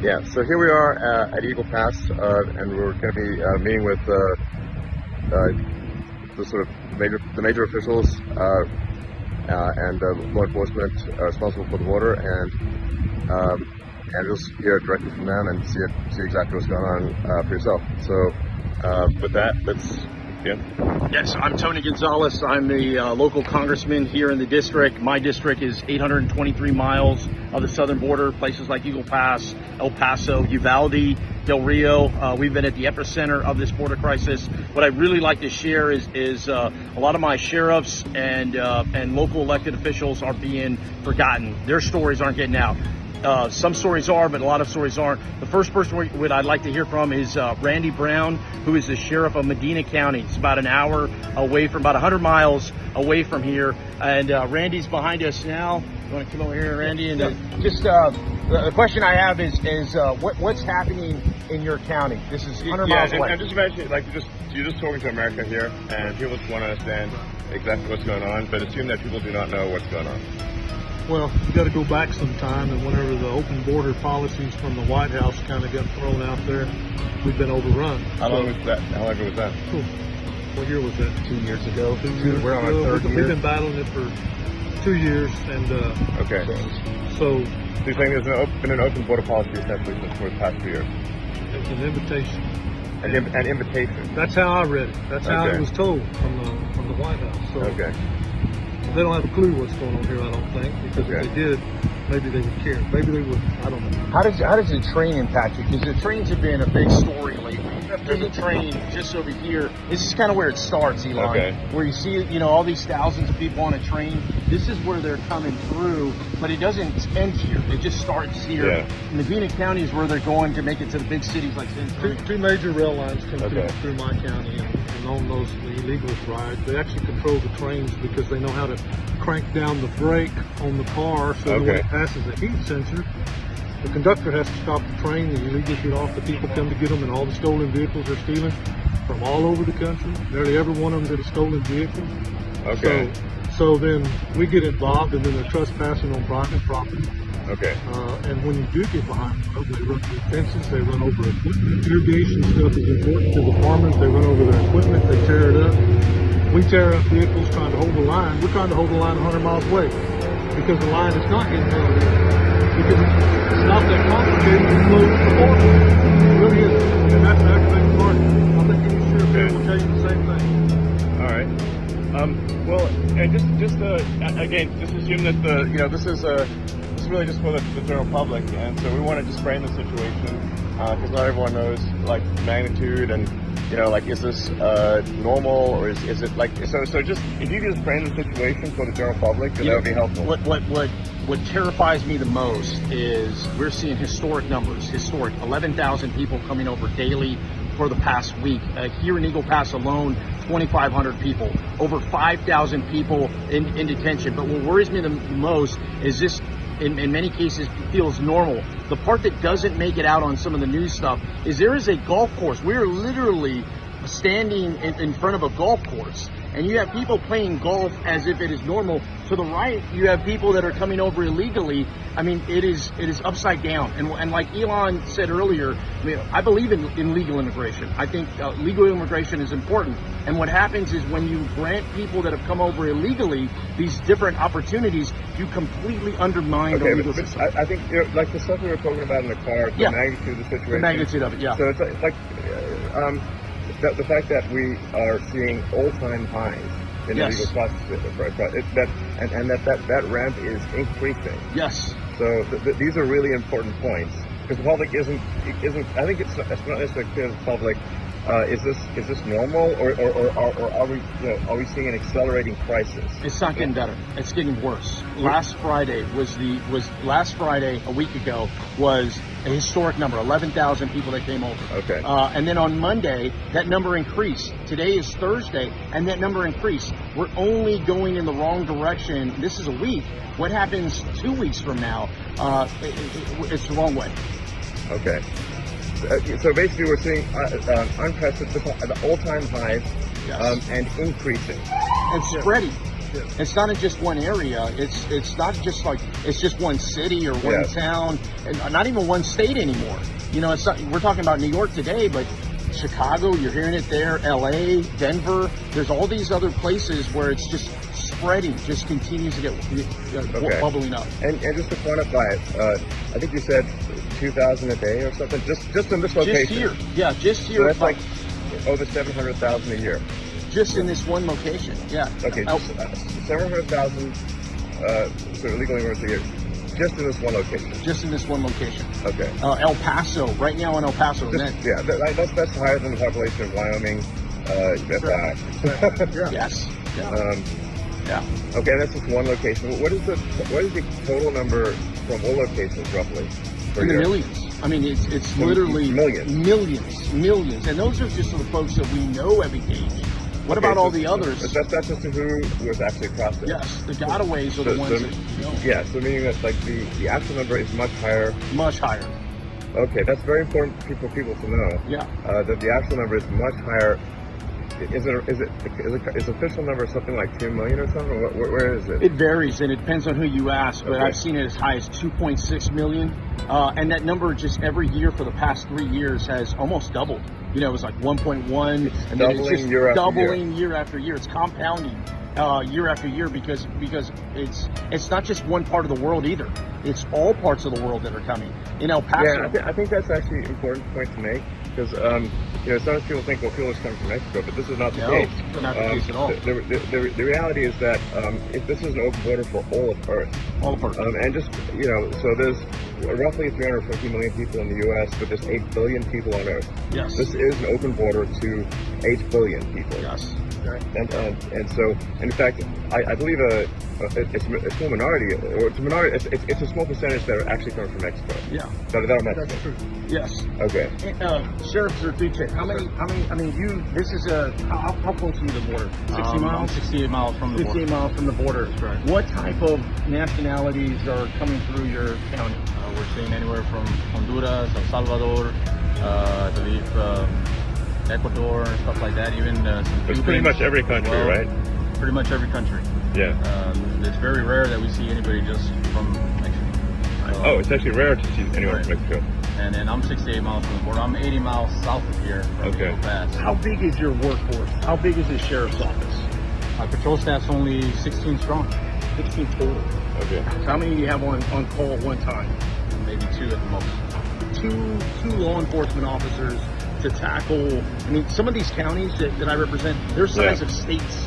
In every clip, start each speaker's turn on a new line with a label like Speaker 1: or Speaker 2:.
Speaker 1: Yeah, so here we are at Eagle Pass, and we're going to be meeting with the sort of major officials and law enforcement responsible for the border, and just hear directly from them and see exactly what's going on for yourself. So with that, let's begin.
Speaker 2: Yes, I'm Tony Gonzalez. I'm the local congressman here in the district. My district is 823 miles of the southern border, places like Eagle Pass, El Paso, Uvalde, Del Rio. We've been at the epicenter of this border crisis. What I'd really like to share is a lot of my sheriffs and local elected officials are being forgotten. Their stories aren't getting out. Some stories are, but a lot of stories aren't. The first person I'd like to hear from is Randy Brown, who is the sheriff of Medina County. It's about an hour away from, about 100 miles away from here. And Randy's behind us now. You want to come over here, Randy? And just the question I have is what's happening in your county? This is 100 miles away.
Speaker 1: And just imagine, like, you're just talking to America here, and people just want to understand exactly what's going on, but assume that people do not know what's going on.
Speaker 3: Well, you got to go back some time, and whenever the open border policies from the White House kind of got thrown out there, we've been overrun.
Speaker 1: How long was that? How long ago was that?
Speaker 3: What year was that?
Speaker 2: 2 years ago.
Speaker 1: We're on our third year.
Speaker 3: We've been battling it for 2 years, and
Speaker 1: okay.
Speaker 3: So
Speaker 1: you're saying there's been an open border policy essentially for the past 2 years?
Speaker 3: It's an invitation.
Speaker 1: An invitation.
Speaker 3: That's how I read it. That's how it was told from the White House. So
Speaker 1: okay.
Speaker 3: They don't have a clue what's going on here, I don't think, because if they did, maybe they would care. Maybe they would. I don't know.
Speaker 2: How does the train impact you? Because the trains have been a big story lately. There's a train just over here. This is kind of where it starts, Elon.
Speaker 1: Okay.
Speaker 2: Where you see, all these thousands of people on a train. This is where they're coming through, but it doesn't end here. It just starts here.
Speaker 1: Yeah.
Speaker 2: Medina County is where they're going to make it to the big cities like Cincinnati.
Speaker 3: Two major rail lines come through my county, and on those the illegals ride. They actually control the trains because they know how to crank down the brake on the car so that when it passes a heat sensor, the conductor has to stop the train, the illegals get off, the people come to get them, and all the stolen vehicles are stealing from all over the country. Nearly every one of them is a stolen vehicle.
Speaker 1: Okay.
Speaker 3: So then we get involved, and then they're trespassing on private property.
Speaker 1: Okay.
Speaker 3: And when you do get behind them, they run through fences, they run over equipment. Irrigation stuff is important to the farmers. They run over their equipment, they tear it up. We tear up vehicles trying to hold the line. We're trying to hold the line 100 miles away because the line is not getting held in. Because it's not that complicated to close the border. It really isn't. And that's everything's hard. I think the sheriff here will tell you the same thing.
Speaker 1: All right. Well, and just again, just assume that this is really just for the general public, and so we want to just frame the situation because not everyone knows like magnitude and is this normal or is it like so just if you could just frame the situation for the general public, that would be helpful.
Speaker 2: What terrifies me the most is we're seeing historic numbers, 11,000 people coming over daily for the past week. Here in Eagle Pass alone, 2,500 people, over 5,000 people in detention. But what worries me the most is this, in many cases, feels normal. The part that doesn't make it out on some of the news stuff is there is a golf course. We're literally standing in front of a golf course, and you have people playing golf as if it is normal. To the right, you have people that are coming over illegally. I mean, it is upside down. And like Elon said earlier, I believe in legal immigration. I think legal immigration is important. And what happens is when you grant people that have come over illegally these different opportunities, you completely undermine the legal system.
Speaker 1: I think like the stuff we were talking about in the car, the magnitude of the situation.
Speaker 2: The magnitude of it, yeah.
Speaker 1: So it's like the fact that we are seeing all-time highs in the legal process, that ramp is increasing.
Speaker 2: Yes.
Speaker 1: So these are really important points because the public isn't. I think it's not necessarily clear to the public. Is this normal or are we seeing an accelerating crisis?
Speaker 2: It's not getting better. It's getting worse. Last Friday a week ago was a historic number, 11,000 people that came over.
Speaker 1: Okay.
Speaker 2: And then on Monday, that number increased. Today is Thursday, and that number increased. We're only going in the wrong direction. This is a week. What happens 2 weeks from now? It's the wrong way.
Speaker 1: Okay. So basically, we're seeing unprecedented, all-time highs, and increasing.
Speaker 2: And spreading.
Speaker 3: Yes.
Speaker 2: It's not in just one area. It's not just like it's just one city or one town, and not even one state anymore. You know, it's not, we're talking about New York today, but Chicago, you're hearing it there, LA, Denver. There's all these other places where it's just spreading, just continues to get bubbling up.
Speaker 1: And just to quantify it, I think you said 2,000 a day or something. Just in this location.
Speaker 2: Just here, yeah, just here.
Speaker 1: So that's like over 700,000 a year.
Speaker 2: Just in this one location, yeah.
Speaker 1: Okay, just 700,000 sort of legal immigrants a year, just in this one location.
Speaker 2: Just in this one location.
Speaker 1: Okay.
Speaker 2: El Paso, right now in El Paso.
Speaker 1: That's higher than the population of Wyoming.
Speaker 2: Yes. Yeah.
Speaker 1: Okay, that's just one location. What is the total number from all locations roughly per
Speaker 2: In the
Speaker 1: year?
Speaker 2: millions. I mean, it's literally millions, and those are just the folks that we know every day. What about all the others?
Speaker 1: That's just who was actually processed.
Speaker 2: Yes, the gotaways are the ones that you know.
Speaker 1: Yeah, so meaning that like the actual number is much higher.
Speaker 2: Much higher.
Speaker 1: Okay, that's very important for people to know.
Speaker 2: Yeah.
Speaker 1: That the actual number is much higher. Is official number something like 2 million or something? Where is it?
Speaker 2: It varies, and it depends on who you ask. But
Speaker 1: Okay.
Speaker 2: I've seen it as high as 2.6 million, and that number just every year for the past 3 years has almost doubled. You know, it was like 1.1, and then it's just doubling year after year. It's compounding year after year because it's not just one part of the world either. It's all parts of the world that are coming. In El Paso.
Speaker 1: Yeah, I think that's actually an important point to make because you know, sometimes people think, well, people are coming from Mexico, but this is not the case.
Speaker 2: Not the case at all.
Speaker 1: The reality is that if this is an open border for all of Earth.
Speaker 2: All of Earth.
Speaker 1: And just, you know, so there's roughly 350 million people in the U.S., but there's 8 billion people on Earth.
Speaker 2: Yes.
Speaker 1: This is an open border to 8 billion people.
Speaker 2: Yes.
Speaker 1: And so, in fact, I believe it's a small minority, or it's a minority. It's a small percentage that are actually coming from Mexico.
Speaker 2: Yeah.
Speaker 1: That are Mexican.
Speaker 3: That's true.
Speaker 2: Yes.
Speaker 1: Okay.
Speaker 2: Sheriff Zertuche, how many, I mean, this is how close are you to the border? 60 miles?
Speaker 4: 68 miles from the border.
Speaker 2: 58 miles from the border.
Speaker 4: That's right.
Speaker 2: What type of nationalities are coming through your county?
Speaker 4: We're seeing anywhere from Honduras, El Salvador, I believe Ecuador, stuff like that. Even some
Speaker 1: It's pretty much every country, right?
Speaker 4: Pretty much every country.
Speaker 1: Yeah.
Speaker 4: It's very rare that we see anybody just from Mexico.
Speaker 1: Oh, it's actually rare to see anyone from Mexico.
Speaker 4: And then I'm 68 miles from the border. I'm 80 miles south of here from Eagle Pass.
Speaker 2: How big is your workforce? How big is the sheriff's office?
Speaker 4: Our patrol staff's only 16 strong.
Speaker 2: 16 total.
Speaker 1: Okay.
Speaker 2: How many do you have on call at one time?
Speaker 4: Maybe 2 at the most.
Speaker 2: Two law enforcement officers to tackle. I mean, some of these counties that I represent, they're size of states,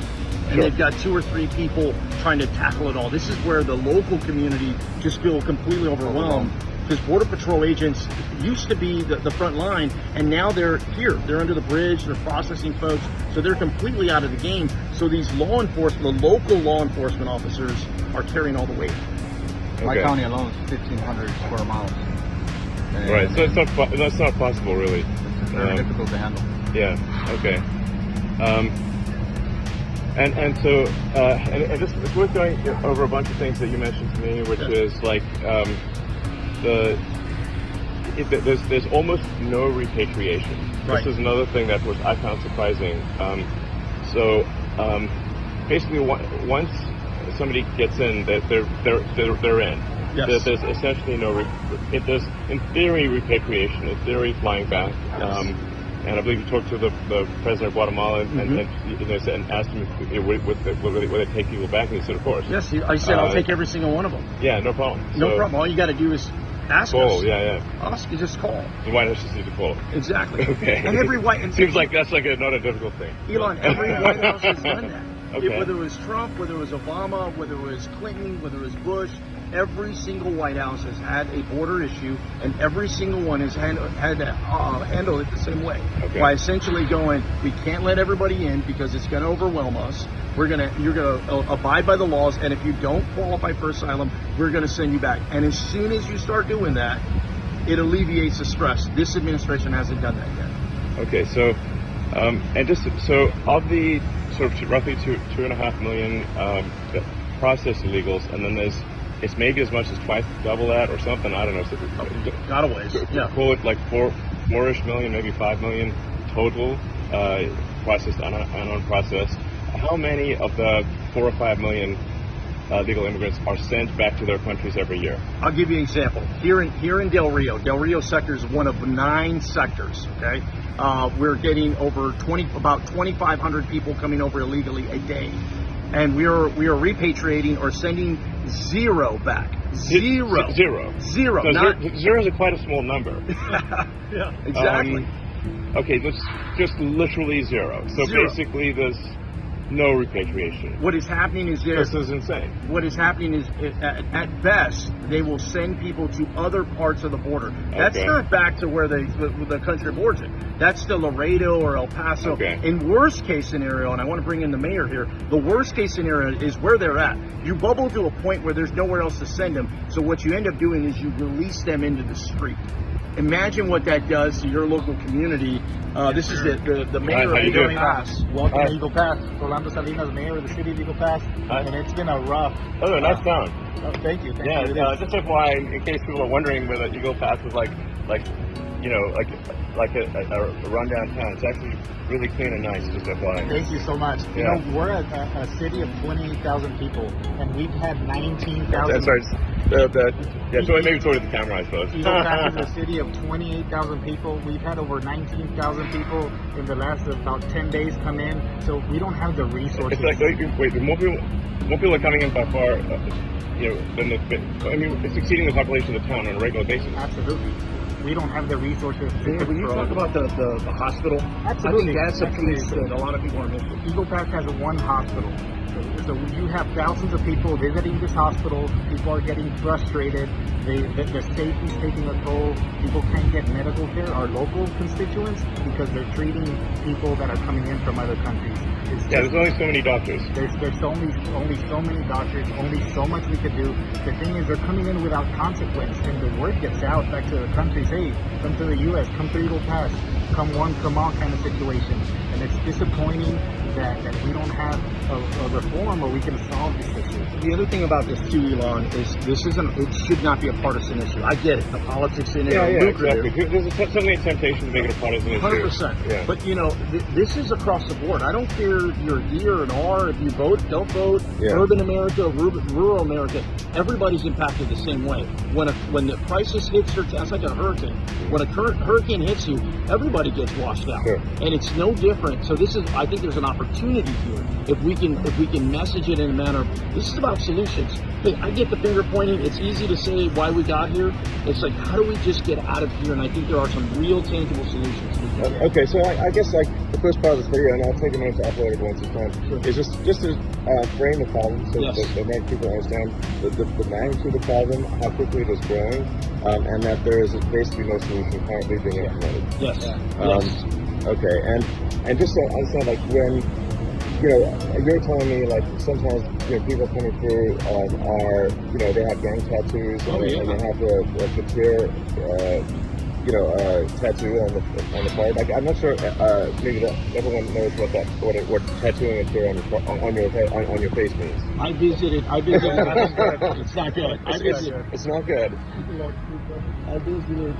Speaker 2: and they've got 2 or 3 people trying to tackle it all. This is where the local community just feel completely overwhelmed because Border Patrol agents used to be the front line, and now they're here. They're under the bridge. They're processing folks, so they're completely out of the game. So these law enforcement, the local law enforcement officers, are carrying all the weight.
Speaker 4: My county alone is 1,500 square miles. And
Speaker 1: Right. So that's not possible, really.
Speaker 4: It's very difficult to handle.
Speaker 1: Yeah. Okay. And so and just it's worth going over a bunch of things that you mentioned to me, which is like there's almost no repatriation.
Speaker 2: Right.
Speaker 1: This is another thing that I found surprising. Basically, once somebody gets in, they're in.
Speaker 2: Yes.
Speaker 1: There's essentially there's in theory repatriation, in theory flying back. And I believe you talked to the president of Guatemala and asked him would they take people back, and he said, of course.
Speaker 2: Yes, I said I'll take every single one of them.
Speaker 1: Yeah, no problem.
Speaker 2: No problem. All you got to do is ask
Speaker 1: call.
Speaker 2: us.
Speaker 1: Yeah.
Speaker 2: Ask, you just call.
Speaker 1: The White House just needs to call.
Speaker 2: Exactly.
Speaker 1: Okay.
Speaker 2: And every
Speaker 1: seems like that's like not a difficult thing.
Speaker 2: Elon, every White House has done that.
Speaker 1: Okay.
Speaker 2: Whether it was Trump, whether it was Obama, whether it was Clinton, whether it was Bush, every single White House has had a border issue, and every single one has had to handle it the same way.
Speaker 1: Okay.
Speaker 2: By essentially going, we can't let everybody in because it's going to overwhelm us. You're going to abide by the laws, and if you don't qualify for asylum, we're going to send you back. And as soon as you start doing that, it alleviates the stress. This administration hasn't done that yet.
Speaker 1: Okay, so and just so of the sort of roughly 2.5 million processed illegals, and then it's maybe as much as twice double that or something. I don't know. So
Speaker 2: Gotaways. Yeah.
Speaker 1: Call it like 4-ish million, maybe 5 million total processed and unprocessed. how many of the 4 or 5 million legal immigrants are sent back to their countries every year?
Speaker 2: I'll give you an example. Here in Del Rio sector is one of 9 sectors. Okay, we're getting about 2,500 people coming over illegally a day, and we are repatriating or sending 0 back. Zero.
Speaker 1: So
Speaker 2: Not,
Speaker 1: zero is quite a small number.
Speaker 2: yeah, exactly.
Speaker 1: Okay, that's just literally 0. So
Speaker 2: 0.
Speaker 1: basically, there's no repatriation.
Speaker 2: What is happening is
Speaker 1: This is insane.
Speaker 2: What is happening is, at best, they will send people to other parts of the border. That's
Speaker 1: Okay.
Speaker 2: not back to where the country of origin. That's to Laredo or El Paso.
Speaker 1: Okay.
Speaker 2: In worst case scenario, and I want to bring in the mayor here, the worst case scenario is where they're at. You bubble to a point where there's nowhere else to send them. So what you end up doing is you release them into the street. Imagine what that does to your local community. This is the mayor
Speaker 1: How
Speaker 2: of
Speaker 1: you
Speaker 2: Eagle
Speaker 1: doing?
Speaker 2: Pass.
Speaker 5: Welcome to Eagle Pass. Orlando Salinas, mayor of the city of Eagle Pass, and it's been a rough.
Speaker 1: Oh, nice town.
Speaker 5: Thank you.
Speaker 1: Yeah,
Speaker 5: It is.
Speaker 1: just FYI, in case people are wondering whether Eagle Pass was like a rundown town. It's actually really clean and nice, just FYI.
Speaker 5: Thank you so much. You
Speaker 1: Yeah.
Speaker 5: know, we're a city of 28,000 people, and we've had 19,000.
Speaker 1: That's right. So maybe toward the camera, I suppose.
Speaker 5: Eagle Pass is a city of 28,000 people. We've had over 19,000 people in the last about 10 days come in, so we don't have the resources.
Speaker 1: It's like more people are coming in by far, it's exceeding the population of the town on a regular basis.
Speaker 5: Absolutely. We don't have the resources to
Speaker 2: When you talk about the hospital,
Speaker 5: Absolutely.
Speaker 2: I think that's a piece that a lot of people are missing.
Speaker 5: Eagle Pass has one hospital. So you have thousands of people visiting this hospital. People are getting frustrated. The safety's taking a toll. People can't get medical care, our local constituents, because they're treating people that are coming in from other countries.
Speaker 1: There's only so many doctors.
Speaker 5: There's only so many doctors, only so much we could do. The thing is, they're coming in without consequence, and the word gets out back to the countries, hey, come to the U.S., come to Eagle Pass, come one, come all kind of situation. And it's disappointing that we don't have a reform where we can solve this issue.
Speaker 2: The other thing about this too, Elon, is it should not be a partisan issue. I get it. The politics in it are lucrative.
Speaker 1: Exactly. There's certainly a temptation to make it a partisan issue.
Speaker 2: 100%.
Speaker 1: Yeah.
Speaker 2: But this is across the board. I don't care if you're E or an R, if you vote, don't vote, urban America, rural America, everybody's impacted the same way. When the crisis hits it's like a hurricane. When a hurricane hits you, everybody gets washed out.
Speaker 1: Sure.
Speaker 2: And it's no different. So I think there's an opportunity here. If we can message it in a manner of, this is about solutions. Hey, I get the finger pointing. It's easy to say why we got here. It's like, how do we just get out of here? And I think there are some real tangible solutions.
Speaker 1: Okay, so I guess like the first part of this video, and I'll take a minute to upload it once it's done, is just to frame the problem so that make people understand the magnitude of the problem, how quickly it is growing, and that there is basically no solution currently being implemented.
Speaker 2: Yes.
Speaker 1: Okay, and just to understand, like when you're telling me like sometimes people coming through are they have gang tattoos and they have the Katir tattoo on the part. Like I'm not sure maybe that everyone knows what tattooing a Katir on your face means.
Speaker 2: I visited. It's not good.
Speaker 1: It's not good.
Speaker 2: I visited.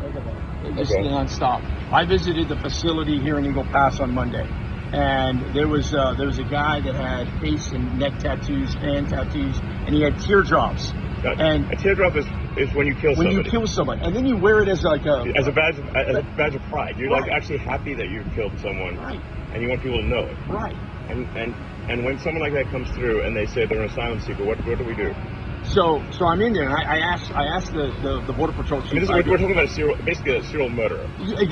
Speaker 2: Just nonstop. I visited the facility here in Eagle Pass on Monday, and there was a guy that had face and neck tattoos, hand tattoos, and he had teardrops. And
Speaker 1: a teardrop is when you kill somebody.
Speaker 2: When you kill someone, and then you wear it as like a
Speaker 1: badge of pride. You're like actually happy that you killed someone,
Speaker 2: right?
Speaker 1: And you want people to know it,
Speaker 2: right?
Speaker 1: And when someone like that comes through and they say they're an asylum seeker, what do we do?
Speaker 2: So I'm in there, and I asked the Border Patrol chief.
Speaker 1: We're talking about basically a serial murderer.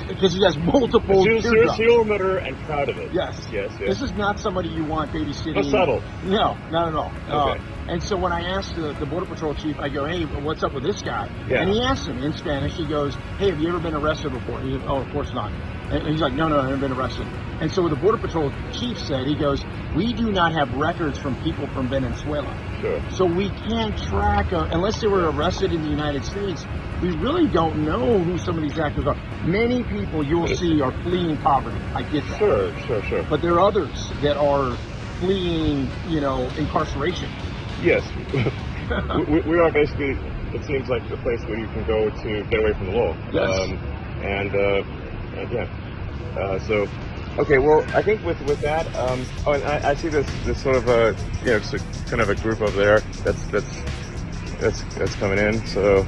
Speaker 2: Because he has multiple
Speaker 1: serial murderer and proud of it.
Speaker 2: Yes. This is not somebody you want babysitting.
Speaker 1: No subtle.
Speaker 2: No, not at all.
Speaker 1: Okay.
Speaker 2: And so when I asked the Border Patrol chief, I go, hey, what's up with this guy?
Speaker 1: Yeah.
Speaker 2: And he asked him in Spanish. He goes, hey, have you ever been arrested before? He goes, oh, of course not. And he's like, no, I've never been arrested. And so what the Border Patrol chief said, he goes, we do not have records from people from Venezuela.
Speaker 1: Sure.
Speaker 2: So we can't track, unless they were arrested in the United States, we really don't know who some of these actors are. Many people you'll see are fleeing poverty. I get that.
Speaker 1: Sure.
Speaker 2: But there are others that are fleeing, incarceration.
Speaker 1: Yes. we are basically, it seems like the place where you can go to get away from the law.
Speaker 2: Yes.
Speaker 1: So Okay, well, I think with that, oh, and I see this sort of a, just a kind of a group over there that's coming in. So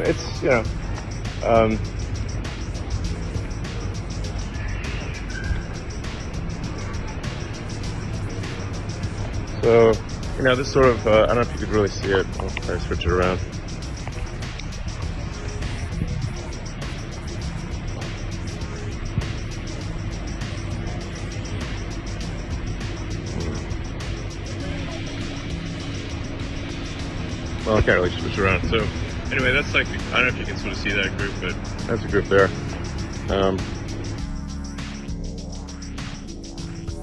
Speaker 1: it's so this sort of I don't know if you could really see it. I'll try to switch it around. Well, I can't really switch around. So anyway, that's like, I don't know if you can sort of see that group, but that's a group there.